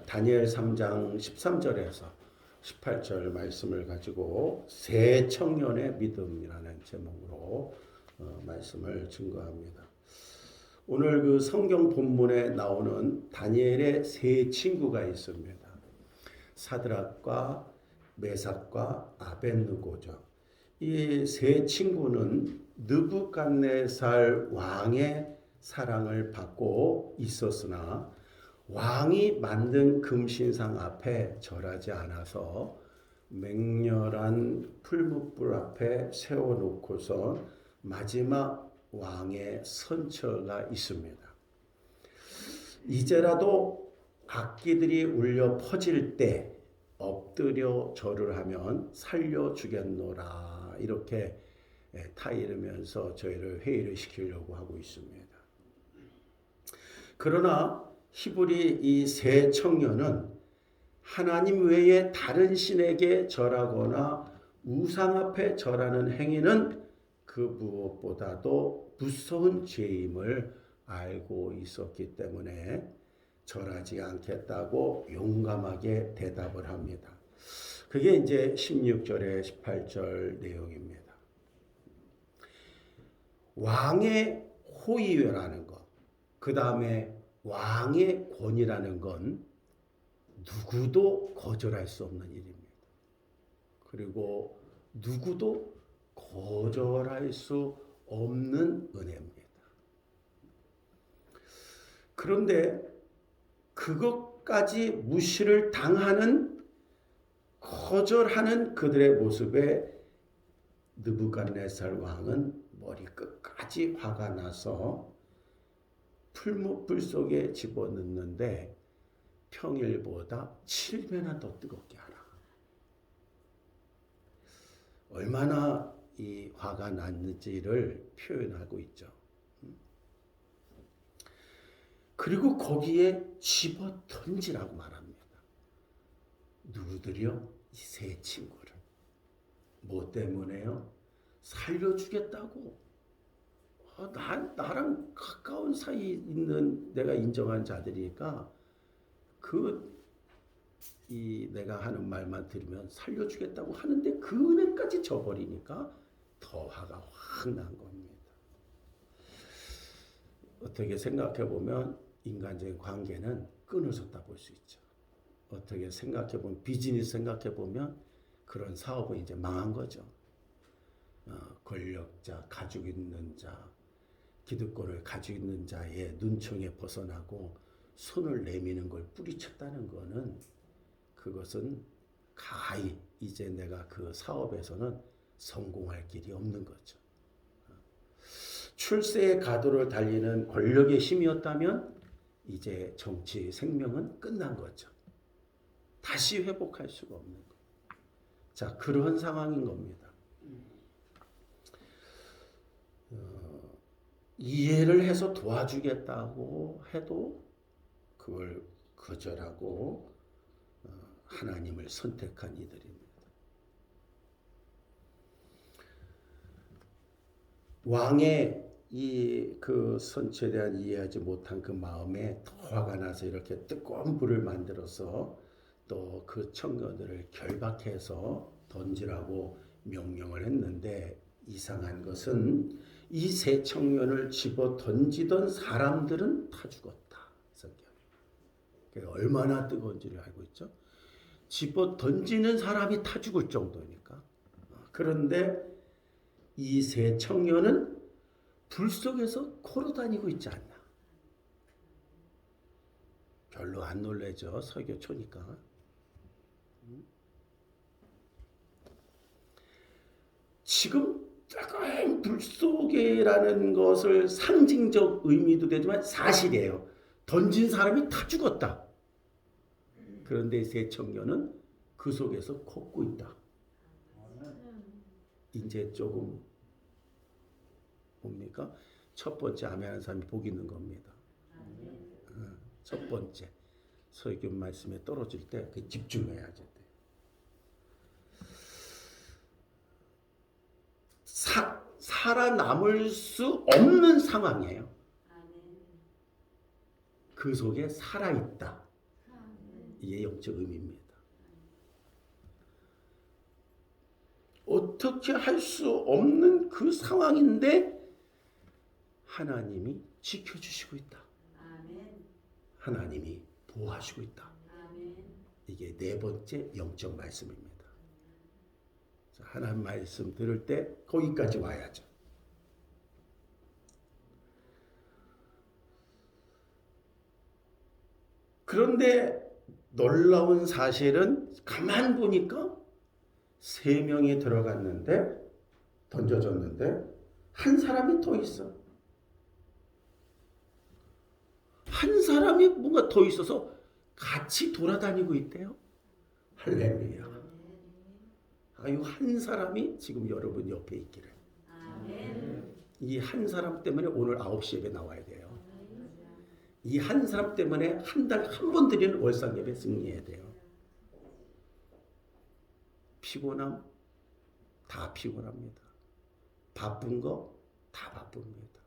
다니엘 3장 13절에서 18절 말씀을 가지고 새 청년의 믿음이라는 제목으로 말씀을 증거합니다. 오늘 그 성경 본문에 나오는 다니엘의 세 친구가 있습니다. 사드락과 메삭과 아벳느고죠. 이 세 친구는 느부갓네살 왕의 사랑을 받고 있었으나 왕이 만든 금신상 앞에 절하지 않아서 맹렬한 풀무불 앞에 세워놓고서 마지막 왕의 선처가 있습니다. 이제라도 악기들이 울려 퍼질 때 엎드려 절을 하면 살려주겠노라 이렇게 타이르면서 저희를 회의를 시키려고 하고 있습니다. 그러나 히브리 이 세 청년은 하나님 외에 다른 신에게 절하거나 우상 앞에 절하는 행위는 그 무엇보다도 무서운 죄임을 알고 있었기 때문에 절하지 않겠다고 용감하게 대답을 합니다. 그게 이제 16절에 18절 내용입니다. 왕의 호의라는 것, 그 다음에 왕의 권위라는 건 누구도 거절할 수 없는 일입니다. 그리고 누구도 거절할 수 없는 은혜입니다. 그런데 그것까지 무시를 당하는 거절하는 그들의 모습에 느부갓네살 왕은 머리 끝까지 화가 나서 풀무불 속에 집어넣는데 평일보다 7배나 더 뜨겁게 하라. 얼마나 이 화가 났는지를 표현하고 있죠. 그리고 거기에 집어 던지라고 말합니다. 누구들이요? 이 세 친구를. 뭐 때문에요? 살려주겠다고. 나랑 가까운 사이에 있는 내가 인정한 자들이니까 내가 하는 말만 들으면 살려주겠다고 하는데 그 은혜까지 저버리니까 더 화가 확 난 겁니다. 어떻게 생각해 보면 인간적인 관계는 끊어졌다 볼 수 있죠. 어떻게 생각해 보면 비즈니스 생각해 보면 그런 사업은 이제 망한 거죠. 권력자, 가지고 있는 자, 기득권을 가지고 있는 자의 눈총에 벗어나고 손을 내미는 걸 뿌리쳤다는 거는 그것은 가히 이제 내가 그 사업에서는 성공할 길이 없는 거죠. 출세의 가도를 달리는 권력의 힘이었다면 이제 정치 생명은 끝난 거죠. 다시 회복할 수가 없는 거예요. 자, 그런 상황인 겁니다. 이해를 해서 도와주겠다고 해도 그걸 거절하고 하나님을 선택한 이들입니다. 왕의 그 선처에 대한 이해하지 못한 그 마음에 더 화가 나서 이렇게 뜨거운 불을 만들어서 또 그 청년들을 결박해서 던지라고 명령을 했는데 이상한 것은 이 세 청년을 집어 던지던 사람들은 다 죽었다. 성경에. 얼마나 뜨거운지를 알고 있죠. 집어 던지는 사람이 다 죽을 정도니까. 그런데 이 세 청년은 불 속에서 걸어다니고 있지 않나. 별로 안 놀라죠. 설교초니까. 지금 뜨거운 불 속에라는 것을 상징적 의미도 되지만 사실이에요. 던진 사람이 다 죽었다. 그런데 세 청년은 그 속에서 걷고 있다. 이제 조금 뭡니까? 첫 번째 아멘하는 사람이 복 있는 겁니다. 첫 번째 설교 말씀에 떨어질 때 그 집중해야죠. 살아남을 수 없는 상황이에요. 그 속에 살아있다. 이게 영적 의미입니다. 어떻게 할 수 없는 그 상황인데 하나님이 지켜주시고 있다. 하나님이 보호하시고 있다. 이게 네 번째 영적 말씀입니다. 하나님 말씀 들을 때 거기까지 와야죠. 그런데 놀라운 사실은 가만 보니까 3명이 들어갔는데 던져졌는데 한 사람이 더 있어. 한 사람이 뭔가 더 있어서 같이 돌아다니고 있대요. 할렐루야. 아유, 한 사람이 지금 여러분 옆에 있기를. 이 한 사람 때문에 오늘 9시 예배 나와야 돼요. 이 한 사람 때문에 한 달 한 번 드리는 월상 예배 승리해야 돼요. 피곤함 다 피곤합니다. 바쁜 거 다 바쁩니다.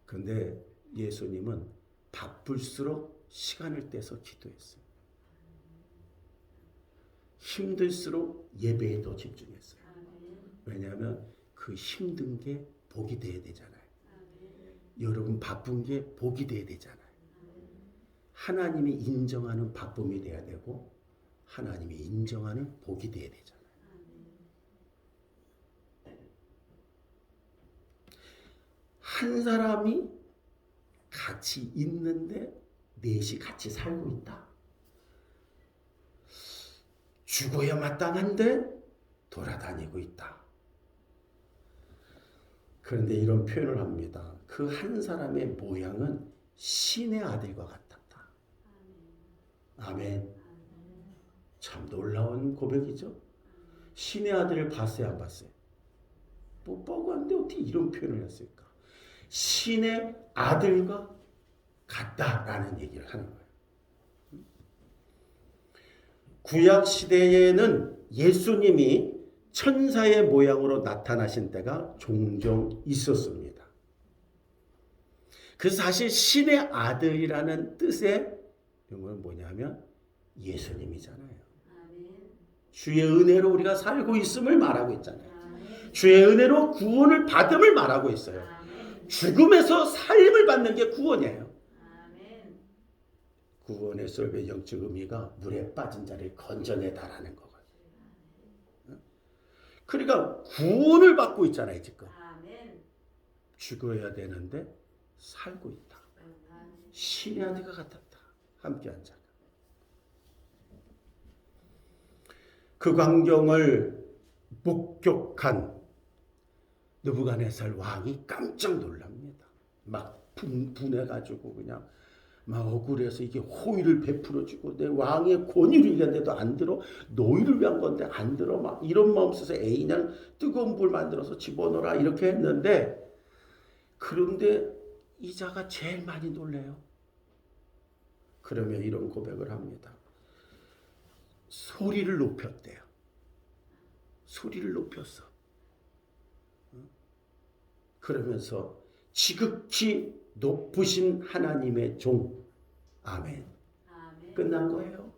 그런데 예수님은 바쁠수록 시간을 떼서 기도했어요. 힘들수록 예배에 더 집중했어요. 왜냐하면 그 힘든 게 복이 돼야 되잖아요. 여러분 바쁜 게 복이 돼야 되잖아요. 하나님이 인정하는 바쁨이 돼야 되고 하나님이 인정하는 복이 돼야 되잖아요. 한 사람이 같이 있는데 넷이 같이 살고 있다. 죽어야 마땅한데 돌아다니고 있다. 그런데 이런 표현을 합니다. 그 한 사람의 모양은 신의 아들과 같았다. 아멘. 참 놀라운 고백이죠. 신의 아들을 봤어요, 안 봤어요? 못 보고 왔는데 어떻게 이런 표현을 했을까? 신의 아들과 같다라는 얘기를 하는 거예요. 구약 시대에는 예수님이 천사의 모양으로 나타나신 때가 종종 있었습니다. 그 사실 신의 아들이라는 뜻의 이건 뭐냐면 예수님이잖아요. 주의 은혜로 우리가 살고 있음을 말하고 있잖아요. 주의 은혜로 구원을 받음을 말하고 있어요. 죽음에서 삶을 받는 게 구원이에요. 구원의 솔베 영적 의미가 물에 빠진 자를 건져내다라는 거거든요. 그러니까 구원을 받고 있잖아요, 지금. 죽어야 되는데 살고 있다. 신의 아들과 같았다. 함께한 자가. 그 광경을 목격한 느부갓네살 왕이 깜짝 놀랍니다. 막 분해가지고 그냥 막 억울해서 이게 호의를 베풀어주고 내 왕의 권위를 위한데도 안 들어, 노예를 위한 건데 안 들어, 막 이런 마음 써서 애인을 뜨거운 불 만들어서 집어넣어라 이렇게 했는데, 그런데 이자가 제일 많이 놀래요. 그러면 이런 고백을 합니다. 소리를 높였대요. 소리를 높였어. 그러면서 지극히 높으신 하나님의 종. 아멘. 끝난 거예요.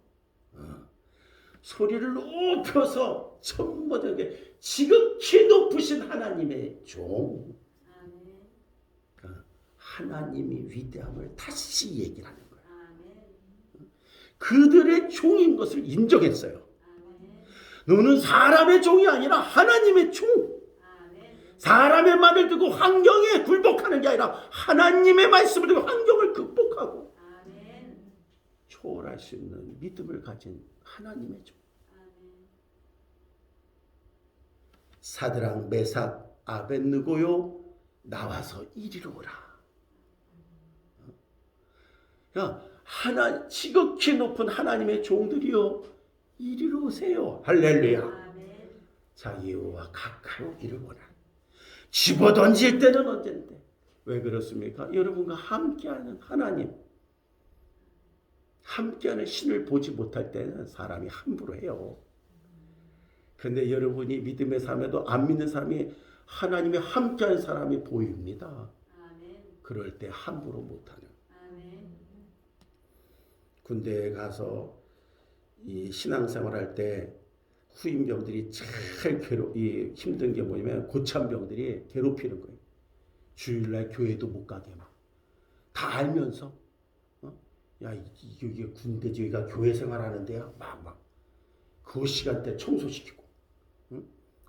소리를 높여서 천모적에 지극히 높으신 하나님의 종. 하나님이 위대함을 다시 얘기를 하는 거예요. 그들의 종인 것을 인정했어요. 너는 사람의 종이 아니라 하나님의 종. 사람의 말을 듣고 환경에 굴복하는 게 아니라 하나님의 말씀을 듣고 환경을 극복하고 초월할 수 있는 믿음을 가진 하나님의 종. 사드락, 메삭, 아벳느고요, 나와서 이리로 오라. 야, 지극히 높은 하나님의 종들이요, 이리로 오세요. 할렐루야. 자기와 가까이 오기를 원하는. 집어던질 때는 언젠데. 왜 그렇습니까? 여러분과 함께하는 하나님, 함께하는 신을 보지 못할 때는 사람이 함부로 해요. 그런데 여러분이 믿음의 삶에도 안 믿는 사람이 하나님의 함께하는 사람이 보입니다. 그럴 때 함부로 못하는. 군대에 가서 이 신앙생활할 때 후임병들이 제일 이 힘든 게 뭐냐면 고참병들이 괴롭히는 거예요. 주일날 교회도 못 가게 막. 다 알면서 야 이게 군대지 여기가 교회 생활하는 데야 막 그 시간대 청소시키고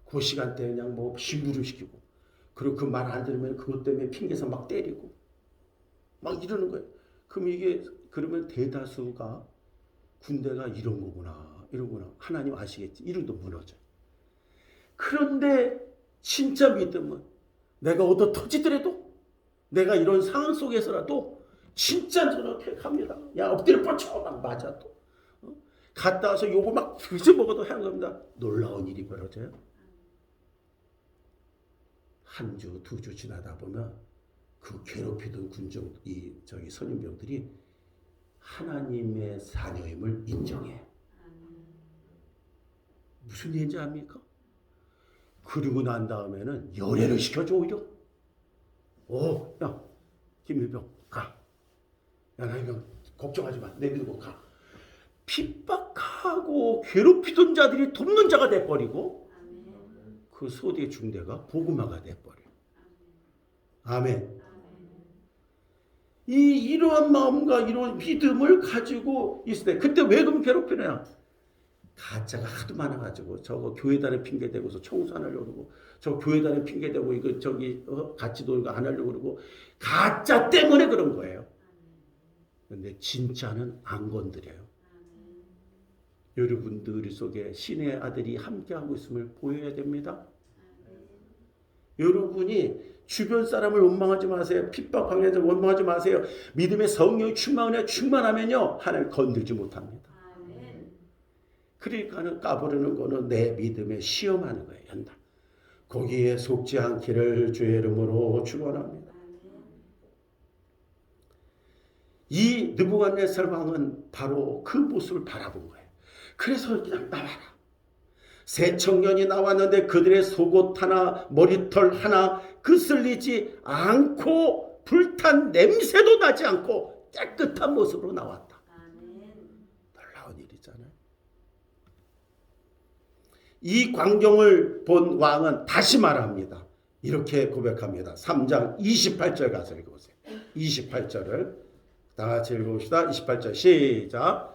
그 시간대 그냥 뭐 심부름 시키고 그리고 그 말 안 들으면 그것 때문에 핑계서 막 때리고 막 이러는 거예요. 그럼 이게 그러면 대다수가 군대가 이런 거구나 이러구나 하나님 아시겠지 이름도 무너져요. 그런데 진짜 믿음은 내가 얻어 터지더라도 내가 이런 상황 속에서라도 진짜 저렇게 합니다. 야 엎드려 뻗쳐 막 맞아도 갔다 와서 요거 막 뒤져 먹어도 하는 겁니다. 놀라운 일이 벌어져요. 한 주, 두 주 지나다 보면 그 괴롭히던 군정, 저기 선임병들이 하나님의 자녀임을 인정해. 무슨 얘기인지 압니까? 그리고 난 다음에는 열애를 시켜줘 오히려. 야 김일병 가. 야 나이병 걱정하지 마. 내 믿고 가. 핍박하고 괴롭히던 자들이 돕는 자가 돼버리고 그 소대 중대가 복음화가 돼버려. 아멘. 이러한 마음과 이런 믿음을 가지고 있을 때 그때 왜 그럼 괴롭히냐? 가짜가 하도 많아가지고 저거 교회단에 핑계대고서 청소 안 하려고 그러고 저 교회단에 핑계대고 이거 저기 같이 놀고 안 하려고 그러고 가짜 때문에 그런 거예요. 근데 진짜는 안 건드려요. 여러분들 속에 신의 아들이 함께하고 있음을 보여야 됩니다. 여러분이 주변 사람을 원망하지 마세요. 핍박하면서 원망하지 마세요. 믿음의 성령이 충만하면요 하나님 건들지 못합니다. 그러니까는 까부르는 거는 내 믿음에 시험하는 거예요. 연다. 거기에 속지 않기를 주의 이름으로 축원합니다. 이 느부갓네살 왕은 바로 그 모습을 바라본 거예요. 그래서 그냥 나와라. 세 청년이 나왔는데 그들의 속옷 하나 머리털 하나 그슬리지 않고 불탄 냄새도 나지 않고 깨끗한 모습으로 나왔다. 놀라운 일이잖아요. 이 광경을 본 왕은 다시 말합니다. 이렇게 고백합니다. 3장 28절 가서 읽어보세요. 28절을 다 같이 읽어봅시다. 28절 시작.